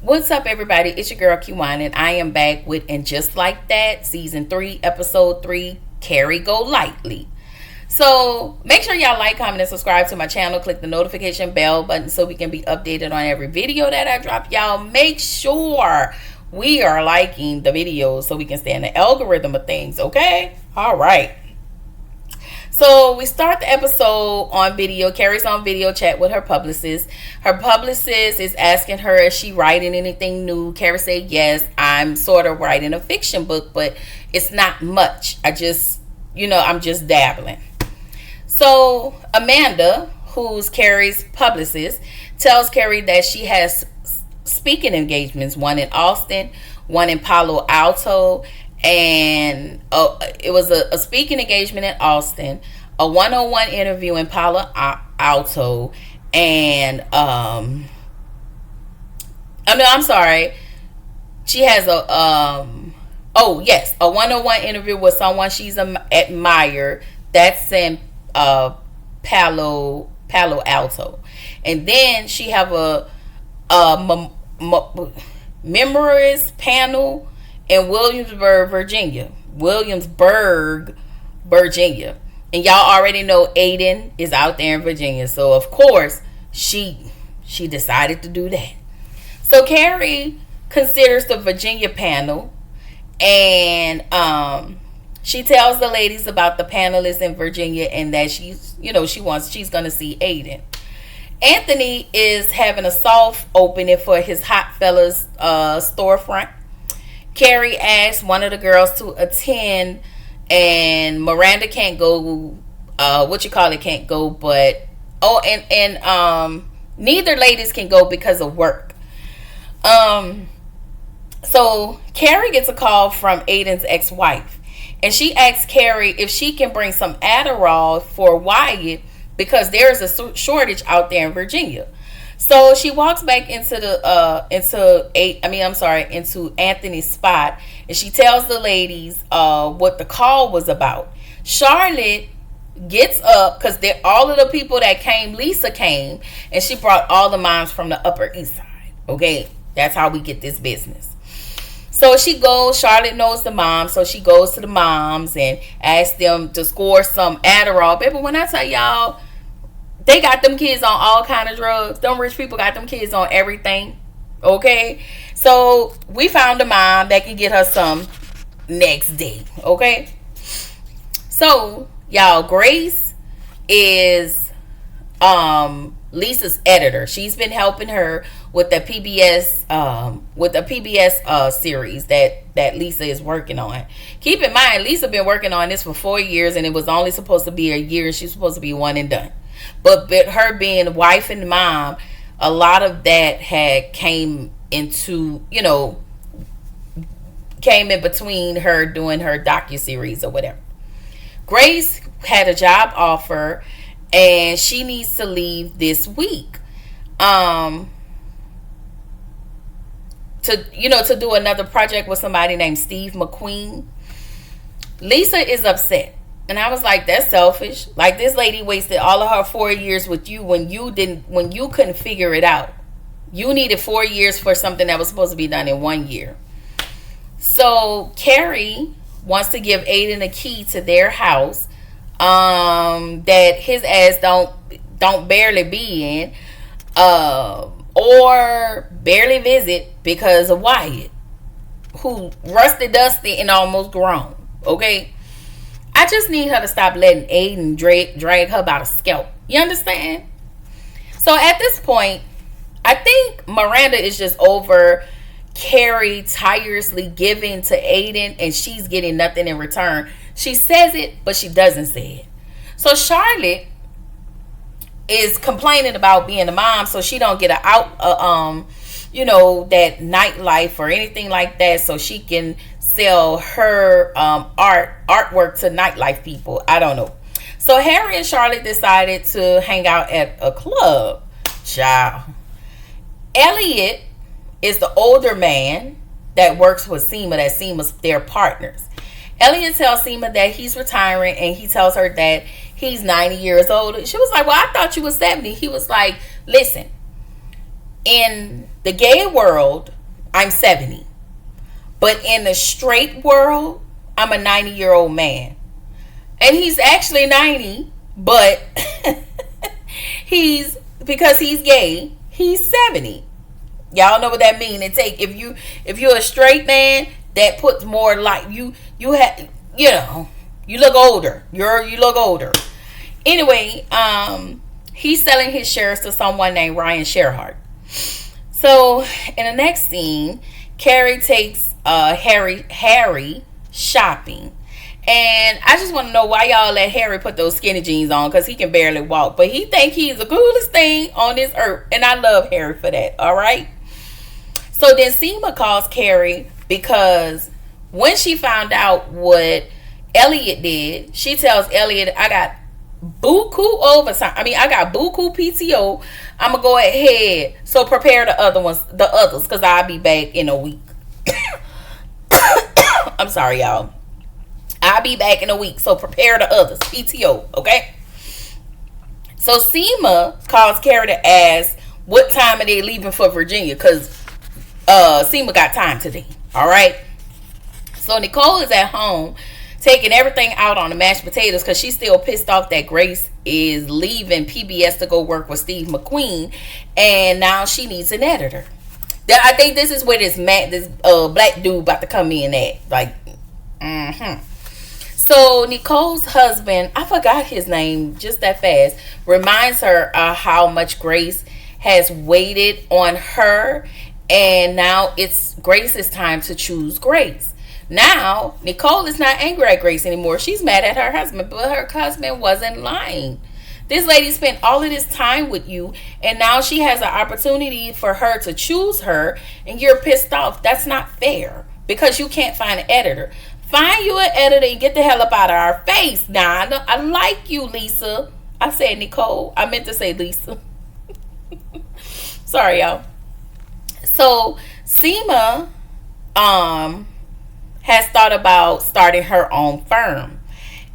What's up, everybody? It's your girl Q1, and I am back with And Just Like That, Season 3, Episode 3, Carrie Golightly. So, make sure y'all like, comment, and subscribe to my channel. Click the notification bell button so we can be updated on every video that I drop. Y'all, make sure we are liking the videos so we can stay in the algorithm of things, okay? All right. So we start the episode on video. Carrie's on video chat with her publicist. Her publicist is asking her, is she writing anything new? Carrie said, yes, I'm sort of writing a fiction book, but it's not much. I'm just dabbling. So Amanda, who's Carrie's publicist, tells Carrie that she has speaking engagements, one in Austin, one in Palo Alto, and it was a speaking engagement in Austin, a one-on-one interview in Palo Alto, and she has a one-on-one interview with someone she's admired. That's in Palo Alto, and then she have a memorist panel in Williamsburg, Virginia. And y'all already know Aiden is out there in Virginia. So, of course, she decided to do that. So, Carrie considers the Virginia panel. And she tells the ladies about the panelists in Virginia and that she's going to see Aiden. Anthony is having a soft opening for his Hot Fellas storefront. Carrie asked one of the girls to attend, and Miranda can't go. Can't go, but neither ladies can go because of work. So Carrie gets a call from Aiden's ex-wife, and she asks Carrie if she can bring some Adderall for Wyatt because there is a shortage out there in Virginia. So she walks back into Anthony's spot, and she tells the ladies what the call was about. Charlotte gets up because all of the people that came, Lisa came, and she brought all the moms from the Upper East Side. Okay, that's how we get this business. So she goes, Charlotte knows the moms, so she goes to the moms and asks them to score some Adderall. Baby, when I tell y'all, they got them kids on all kind of drugs. Them rich people got them kids on everything. Okay? So we found a mom that can get her some next day. Okay? So, y'all, Grace is Lisa's editor. She's been helping her with the PBS series that Lisa is working on. Keep in mind, Lisa been working on this for 4 years, and it was only supposed to be a year, and she's supposed to be one and done. But her being wife and mom, a lot of that came in between her doing her docuseries or whatever. Grace had a job offer, and she needs to leave this week to do another project with somebody named Steve McQueen. Lisa is upset. And I was like, that's selfish. Like, this lady wasted all of her 4 years with you when you couldn't figure it out. You needed 4 years for something that was supposed to be done in 1 year. So Carrie wants to give Aiden a key to their house that his ass don't barely be in or barely visit because of Wyatt, who rusty dusty and almost grown. Okay? I just need her to stop letting Aiden drag her by the scalp. You understand? So at this point, I think Miranda is just over Carrie tirelessly giving to Aiden, and she's getting nothing in return. She says it, but she doesn't say it. So Charlotte is complaining about being a mom, so she don't get that nightlife or anything like that, so she can sell her artwork to nightlife people. I don't know. So Harry and Charlotte decided to hang out at a club. Ciao. Elliot is the older man that works with Seema, that Seema's their partners. Elliot tells Seema that he's retiring, and he tells her that he's 90 years old. She was like, well, I thought you were 70. He was like, listen, in the gay world, I'm 70. But in the straight world, I'm a 90-year-old man. And he's actually 90, but because he's gay, he's 70. Y'all know what that means. It take if you're a straight man, that puts more like you have, you look older. You look older. Anyway, he's selling his shares to someone named Ryan Sherhart. So in the next scene, Carrie takes Harry shopping. And I just want to know why y'all let Harry put those skinny jeans on, because he can barely walk. But he think he's the coolest thing on this earth. And I love Harry for that. All right. So then Seema calls Carrie because when she found out what Elliot did, she tells Elliot, I got buku overtime. I got buku PTO. I'm going to go ahead. So prepare the others, because I'll be back in a week. I'm sorry, y'all. I'll be back in a week, so prepare the others. PTO, okay? So Seema calls Carrie to ask what time are they leaving for Virginia, because Seema got time today, all right? So Nicole is at home taking everything out on the mashed potatoes because she's still pissed off that Grace is leaving PBS to go work with Steve McQueen, and now she needs an editor. I think this is where this black dude about to come in at. Like, So Nicole's husband, I forgot his name just that fast, reminds her how much Grace has waited on her, and now it's Grace's time to choose Grace. Now, Nicole is not angry at Grace anymore. She's mad at her husband, but her husband wasn't lying. This lady spent all of this time with you, and now she has an opportunity for her to choose her, and you're pissed off. That's not fair, because you can't find an editor. Find you an editor and get the hell up out of our face. Now, I like you, Lisa. I said Nicole. I meant to say Lisa. Sorry, y'all. So, Seema has thought about starting her own firm.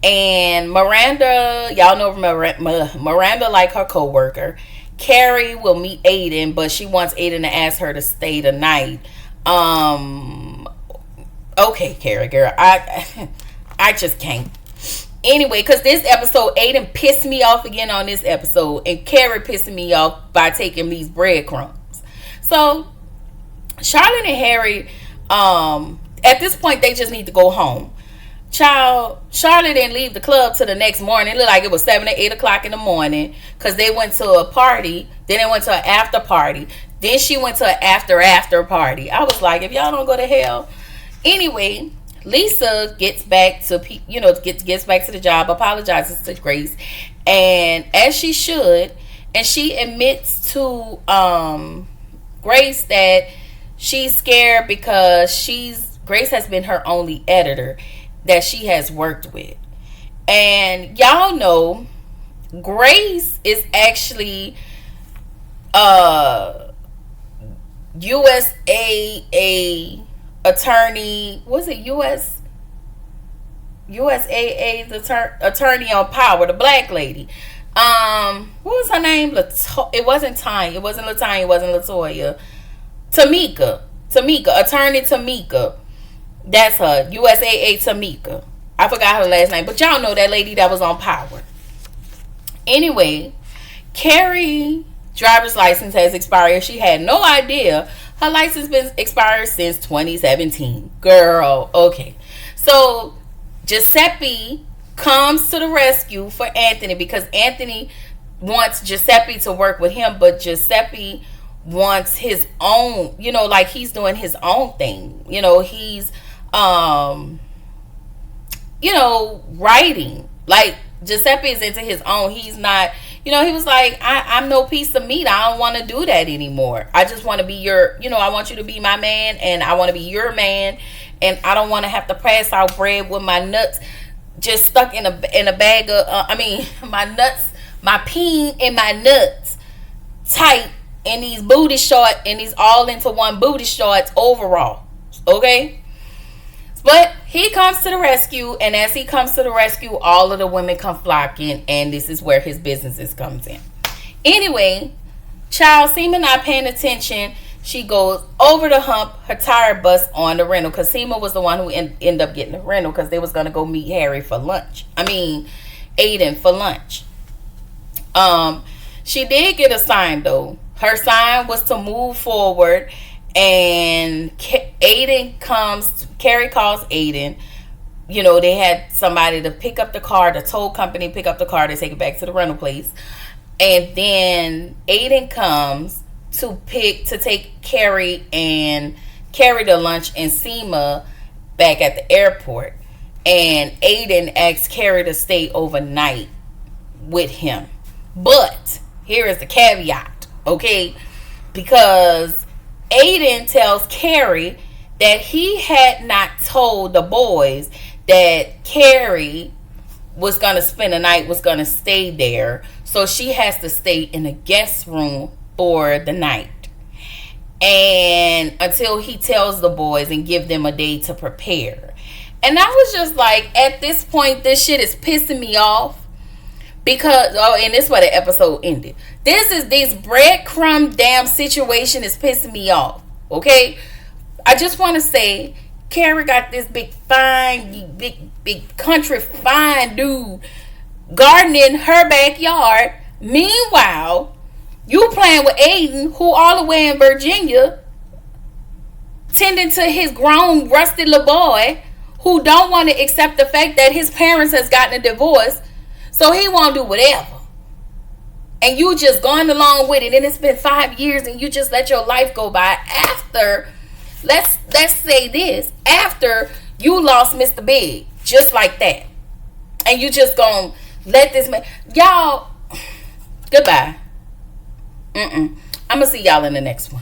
And Miranda, y'all know Miranda like her coworker. Carrie will meet Aiden, but she wants Aiden to ask her to stay the night. Okay, Carrie, girl, I just can't. Anyway, because this episode, Aiden pissed me off again on this episode, and Carrie pissing me off by taking these breadcrumbs. So, Charlotte and Harry, at this point, they just need to go home. Child, Charlotte didn't leave the club till the next morning. It looked like it was 7 or 8 o'clock in the morning, because they went to a party, then they went to an after party, then she went to an after party. I was like, if y'all don't go to hell. Anyway, Lisa gets back to gets back to the job, apologizes to Grace, and as she should, and she admits to Grace that she's scared because Grace has been her only editor that she has worked with. And y'all know Grace is actually USAA attorney. Was it USAA's attorney on Power, the black lady. What was her name? It wasn't Tanya. It wasn't Latanya. It wasn't Latoya. Tamika, attorney Tamika. That's her. USAA Tamika. I forgot her last name, but y'all know that lady that was on Power. Anyway, Carrie driver's license has expired. She had no idea her license been expired since 2017. Girl, okay. So Giuseppe comes to the rescue for Anthony, because Anthony wants Giuseppe to work with him, but Giuseppe wants his own, like he's doing his own thing. He's writing. Like Giuseppe is into his own. He's not, he was like, I'm no piece of meat. I don't want to do that anymore. I just want to be your, I want you to be my man, and I want to be your man, and I don't want to have to pass out bread with my nuts just stuck in a bag of, my peen and my nuts tight in these booty shorts, and these all into one booty shorts overall. Okay? But he comes to the rescue, and as he comes to the rescue, all of the women come flocking, and this is where his businesses comes in. Anyway, child, Seema not paying attention. She goes over the hump. Her tire busts on the rental because Seema was the one who ended up getting the rental because they was going to go meet Harry for lunch. Aiden for lunch. She did get a sign though. Her sign was to move forward, and Carrie calls Aiden. You know, they had somebody to pick up the car, the tow company pick up the car to take it back to the rental place. And then Aiden comes to take Carrie to lunch and Seema back at the airport. And Aiden asks Carrie to stay overnight with him. But here is the caveat, okay? Because Aiden tells Carrie that he had not told the boys that Carrie was going to spend the night, was going to stay there. So she has to stay in a guest room for the night. And until he tells the boys and give them a day to prepare. And I was just like, at this point, this shit is pissing me off. Because, and this is where the episode ended. This breadcrumb damn situation is pissing me off. Okay? I just want to say, Carrie got this big country fine dude gardening her backyard. Meanwhile, you playing with Aiden, who all the way in Virginia, tending to his grown rusty little boy, who don't want to accept the fact that his parents has gotten a divorce, so he won't do whatever. And you just going along with it, and it's been 5 years, and you just let your life go by after. Let's say this, after you lost Mr. Big, just like that. And you just gonna let this man, y'all, goodbye. I'm gonna see y'all in the next one.